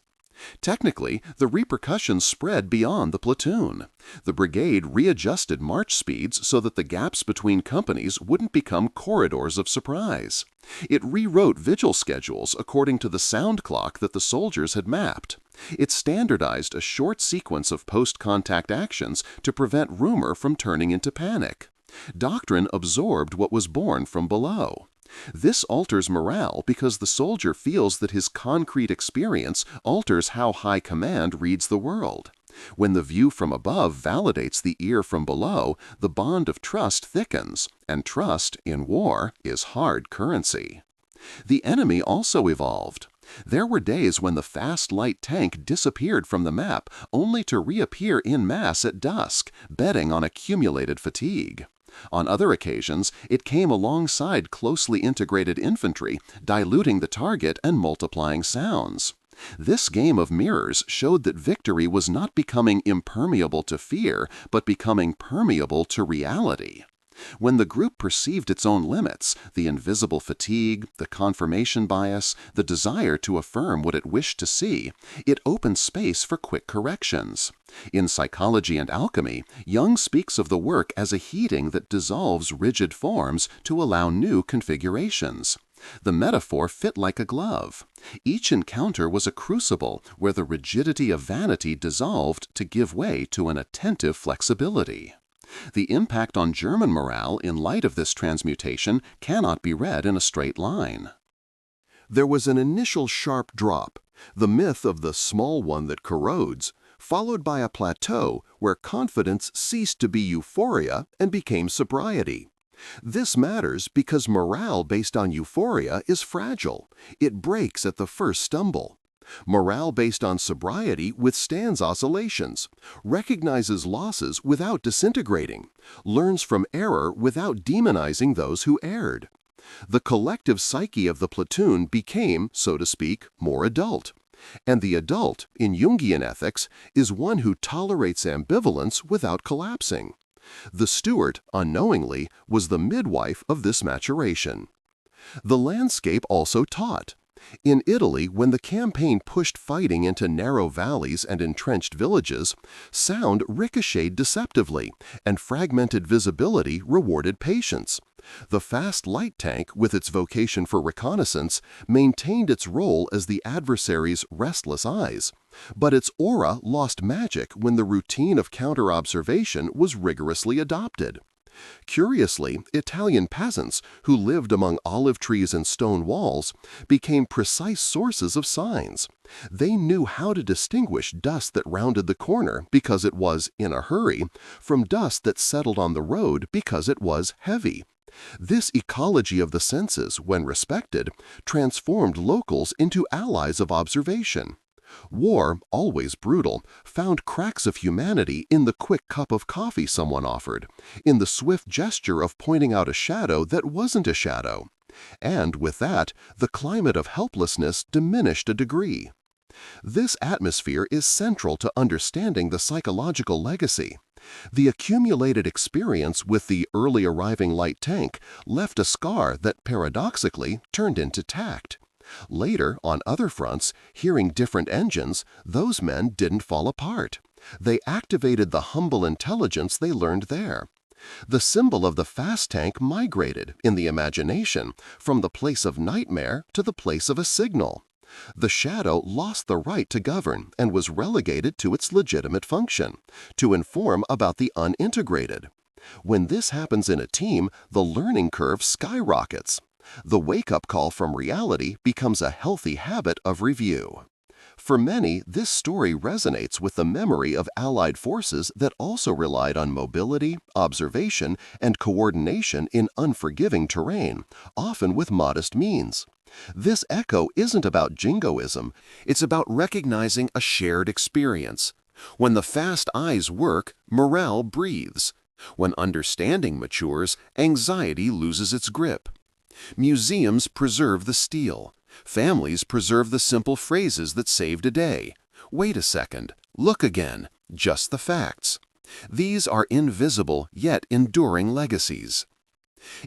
Technically, the repercussions spread beyond the platoon. The brigade readjusted march speeds so that the gaps between companies wouldn't become corridors of surprise. It rewrote vigil schedules according to the sound clock that the soldiers had mapped. It standardized a short sequence of post-contact actions to prevent rumor from turning into panic. Doctrine absorbed what was born from below. This alters morale because the soldier feels that his concrete experience alters how high command reads the world. When the view from above validates the ear from below, the bond of trust thickens, and trust, in war, is hard currency. The enemy also evolved. There were days when the fast light tank disappeared from the map only to reappear en masse at dusk, betting on accumulated fatigue. On other occasions, it came alongside closely integrated infantry, diluting the target and multiplying sounds. This game of mirrors showed that victory was not becoming impermeable to fear, but becoming permeable to reality. When the group perceived its own limits, the invisible fatigue, the confirmation bias, the desire to affirm what it wished to see, it opened space for quick corrections. In Psychology and Alchemy, Jung speaks of the work as a heating that dissolves rigid forms to allow new configurations. The metaphor fit like a glove. Each encounter was a crucible where the rigidity of vanity dissolved to give way to an attentive flexibility. The impact on German morale in light of this transmutation cannot be read in a straight line. There was an initial sharp drop, the myth of the small one that corrodes, followed by a plateau where confidence ceased to be euphoria and became sobriety. This matters because morale based on euphoria is fragile. It breaks at the first stumble. Morale based on sobriety withstands oscillations, recognizes losses without disintegrating, learns from error without demonizing those who erred. The collective psyche of the platoon became, so to speak, more adult. And the adult, in Jungian ethics, is one who tolerates ambivalence without collapsing. The Stuart, unknowingly, was the midwife of this maturation. The landscape also taught. In Italy, when the campaign pushed fighting into narrow valleys and entrenched villages, sound ricocheted deceptively, and fragmented visibility rewarded patience. The fast light tank, with its vocation for reconnaissance, maintained its role as the adversary's restless eyes, but its aura lost magic when the routine of counter-observation was rigorously adopted. Curiously, Italian peasants, who lived among olive trees and stone walls, became precise sources of signs. They knew how to distinguish dust that rounded the corner because it was in a hurry, from dust that settled on the road because it was heavy. This ecology of the senses, when respected, transformed locals into allies of observation. War, always brutal, found cracks of humanity in the quick cup of coffee someone offered, in the swift gesture of pointing out a shadow that wasn't a shadow. And with that, the climate of helplessness diminished a degree. This atmosphere is central to understanding the psychological legacy. The accumulated experience with the early arriving light tank left a scar that paradoxically turned into tact. Later, on other fronts, hearing different engines, those men didn't fall apart. They activated the humble intelligence they learned there. The symbol of the fast tank migrated, in the imagination, from the place of nightmare to the place of a signal. The shadow lost the right to govern and was relegated to its legitimate function, to inform about the unintegrated. When this happens in a team, the learning curve skyrockets. The wake-up call from reality becomes a healthy habit of review. For many, this story resonates with the memory of Allied forces that also relied on mobility, observation, and coordination in unforgiving terrain, often with modest means. This echo isn't about jingoism, it's about recognizing a shared experience. When the fast eyes work, morale breathes. When understanding matures, anxiety loses its grip. Museums preserve the steel. Families preserve the simple phrases that saved a day. Wait a second. Look again. Just the facts. These are invisible yet enduring legacies.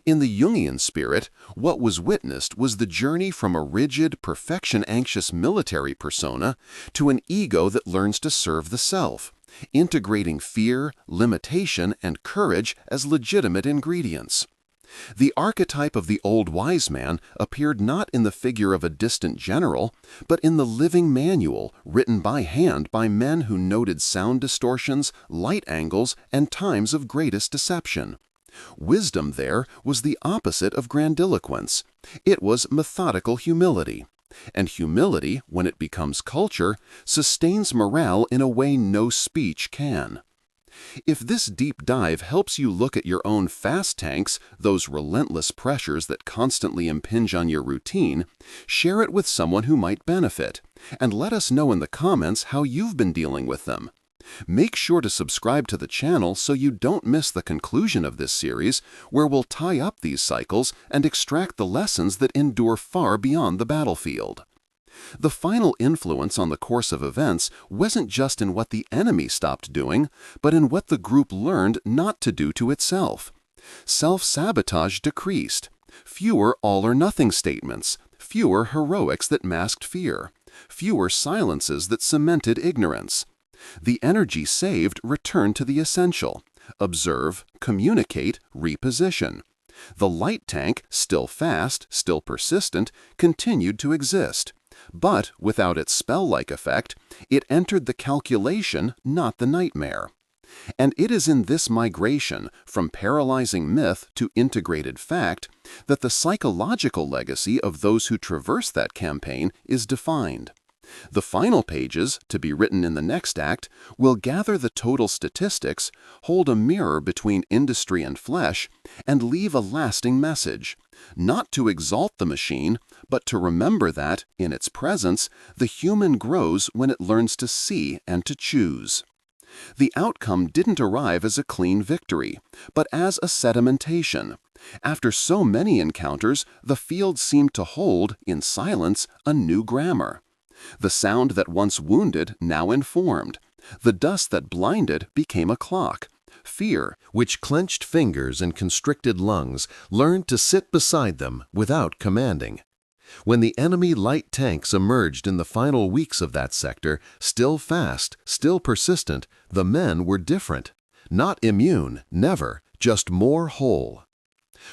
In the Jungian spirit, what was witnessed was the journey from a rigid, perfection-anxious military persona to an ego that learns to serve the self, integrating fear, limitation, and courage as legitimate ingredients. The archetype of the old wise man appeared not in the figure of a distant general, but in the living manual written by hand by men who noted sound distortions, light angles, and times of greatest deception. Wisdom there was the opposite of grandiloquence. It was methodical humility. And humility, when it becomes culture, sustains morale in a way no speech can. If this deep dive helps you look at your own fast tanks, those relentless pressures that constantly impinge on your routine, share it with someone who might benefit, and let us know in the comments how you've been dealing with them. Make sure to subscribe to the channel so you don't miss the conclusion of this series, where we'll tie up these cycles and extract the lessons that endure far beyond the battlefield. The final influence on the course of events wasn't just in what the enemy stopped doing, but in what the group learned not to do to itself. Self-sabotage decreased. Fewer all-or-nothing statements, fewer heroics that masked fear, fewer silences that cemented ignorance. The energy saved returned to the essential: observe, communicate, reposition. The light tank, still fast, still persistent, continued to exist. But without its spell-like effect, it entered the calculation, not the nightmare. And it is in this migration from paralyzing myth to integrated fact that the psychological legacy of those who traverse that campaign is defined. The final pages, to be written in the next act, will gather the total statistics, hold a mirror between industry and flesh, and leave a lasting message, not to exalt the machine, but to remember that, in its presence, the human grows when it learns to see and to choose. The outcome didn't arrive as a clean victory, but as a sedimentation. After so many encounters, the field seemed to hold, in silence, a new grammar. The sound that once wounded now informed. The dust that blinded became a clock. Fear, which clenched fingers and constricted lungs, learned to sit beside them without commanding. When the enemy light tanks emerged in the final weeks of that sector, still fast, still persistent, the men were different. Not immune, never, just more whole.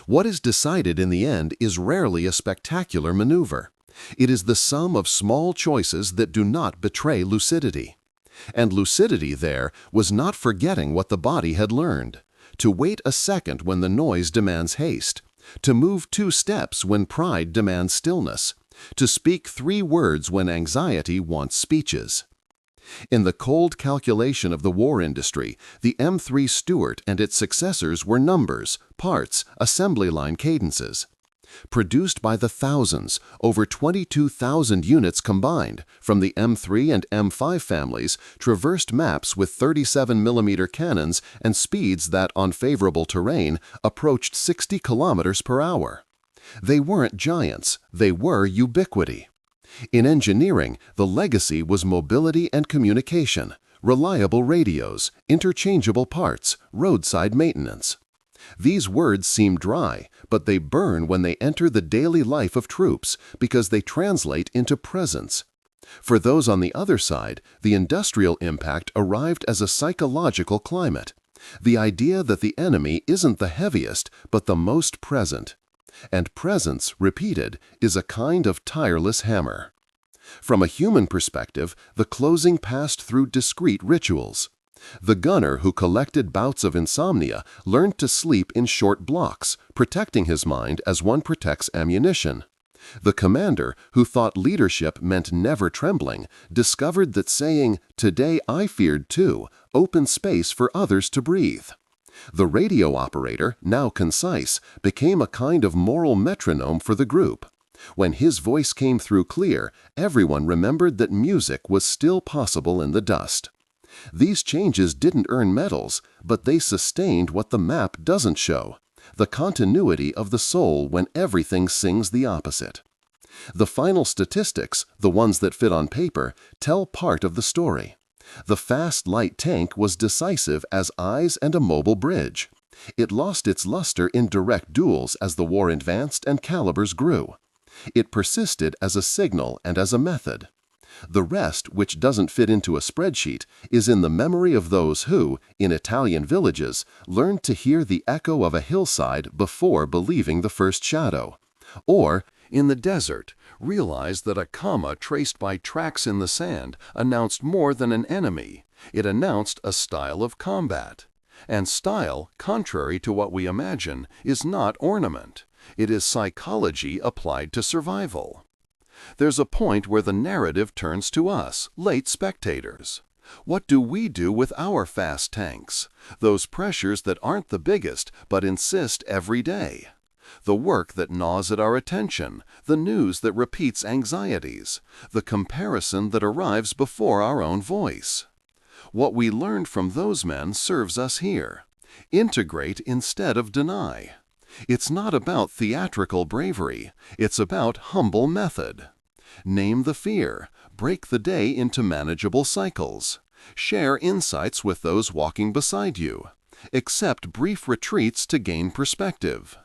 What is decided in the end is rarely a spectacular maneuver. It is the sum of small choices that do not betray lucidity. And lucidity there was not forgetting what the body had learned, to wait a second when the noise demands haste, to move 2 steps when pride demands stillness, to speak 3 words when anxiety wants speeches. In the cold calculation of the war industry, the M3 Stuart and its successors were numbers, parts, assembly line cadences. Produced by the thousands, over 22,000 units combined, from the M3 and M5 families, traversed maps with 37mm cannons and speeds that, on favorable terrain, approached 60 kilometers per hour. They weren't giants, they were ubiquity. In engineering, the legacy was mobility and communication, reliable radios, interchangeable parts, roadside maintenance. These words seem dry, but they burn when they enter the daily life of troops because they translate into presence. For those on the other side, the industrial impact arrived as a psychological climate, the idea that the enemy isn't the heaviest but the most present. And presence, repeated, is a kind of tireless hammer. From a human perspective, the closing passed through discrete rituals. The gunner who collected bouts of insomnia learned to sleep in short blocks, protecting his mind as one protects ammunition. The commander, who thought leadership meant never trembling, discovered that saying, "Today I feared too," opened space for others to breathe. The radio operator, now concise, became a kind of moral metronome for the group. When his voice came through clear, everyone remembered that music was still possible in the dust. These changes didn't earn medals, but they sustained what the map doesn't show, the continuity of the soul when everything sings the opposite. The final statistics, the ones that fit on paper, tell part of the story. The fast light tank was decisive as eyes and a mobile bridge. It lost its luster in direct duels as the war advanced and calibers grew. It persisted as a signal and as a method. The rest, which doesn't fit into a spreadsheet, is in the memory of those who, in Italian villages, learned to hear the echo of a hillside before believing the first shadow. Or, in the desert, realized that a comma traced by tracks in the sand announced more than an enemy. It announced a style of combat. And style, contrary to what we imagine, is not ornament. It is psychology applied to survival. There's a point where the narrative turns to us, late spectators. What do we do with our fast tanks? Those pressures that aren't the biggest, but insist every day. The work that gnaws at our attention, the news that repeats anxieties, the comparison that arrives before our own voice. What we learned from those men serves us here. Integrate instead of deny. It's not about theatrical bravery, it's about humble method. Name the fear, break the day into manageable cycles. Share insights with those walking beside you. Accept brief retreats to gain perspective.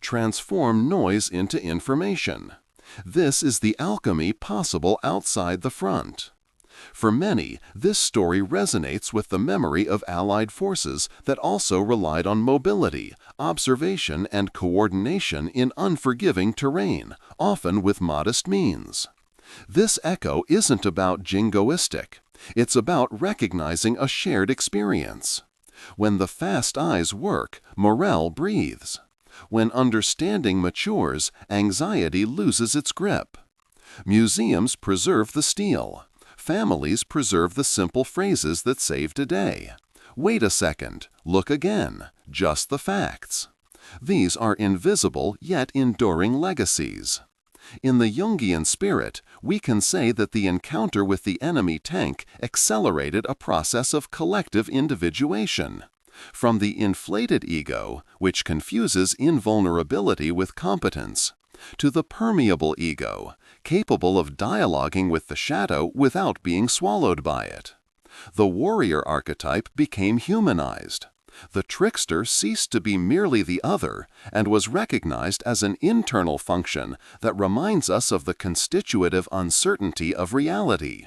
Transform noise into information. This is the alchemy possible outside the front. For many, this story resonates with the memory of Allied forces that also relied on mobility, observation, and coordination in unforgiving terrain, often with modest means. This echo isn't about jingoistic. It's about recognizing a shared experience. When the fast eyes work, morale breathes. When understanding matures, anxiety loses its grip. Museums preserve the steel. Families preserve the simple phrases that saved a day. Wait a second, look again, just the facts. These are invisible yet enduring legacies. In the Jungian spirit, we can say that the encounter with the enemy tank accelerated a process of collective individuation. From the inflated ego, which confuses invulnerability with competence, to the permeable ego, capable of dialoguing with the shadow without being swallowed by it. The warrior archetype became humanized. The trickster ceased to be merely the other and was recognized as an internal function that reminds us of the constitutive uncertainty of reality.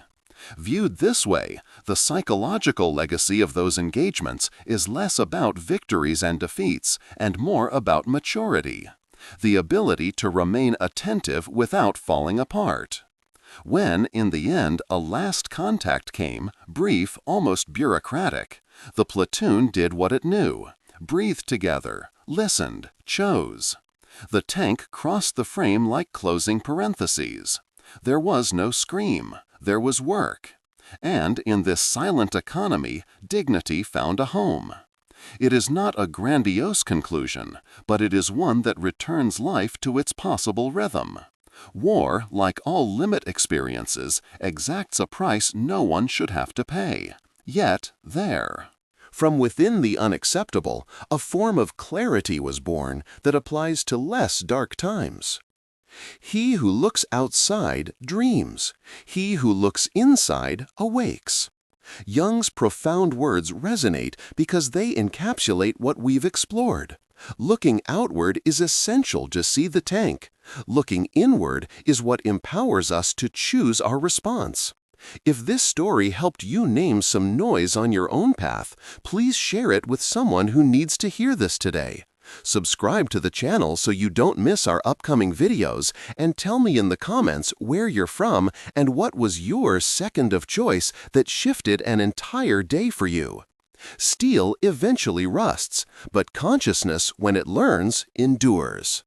Viewed this way, the psychological legacy of those engagements is less about victories and defeats and more about maturity, the ability to remain attentive without falling apart. When, in the end, a last contact came, brief, almost bureaucratic, the platoon did what it knew, breathed together, listened, chose. The tank crossed the frame like closing parentheses. There was no scream, there was work. And in this silent economy, dignity found a home. It is not a grandiose conclusion, but it is one that returns life to its possible rhythm. War, like all limit experiences, exacts a price no one should have to pay. Yet, there. From within the unacceptable, a form of clarity was born that applies to less dark times. He who looks outside dreams. He who looks inside awakes. Jung's profound words resonate because they encapsulate what we've explored. Looking outward is essential to see the tank. Looking inward is what empowers us to choose our response. If this story helped you name some noise on your own path, please share it with someone who needs to hear this today. Subscribe to the channel so you don't miss our upcoming videos, and tell me in the comments where you're from and what was your second of choice that shifted an entire day for you. Steel eventually rusts, but consciousness, when it learns, endures.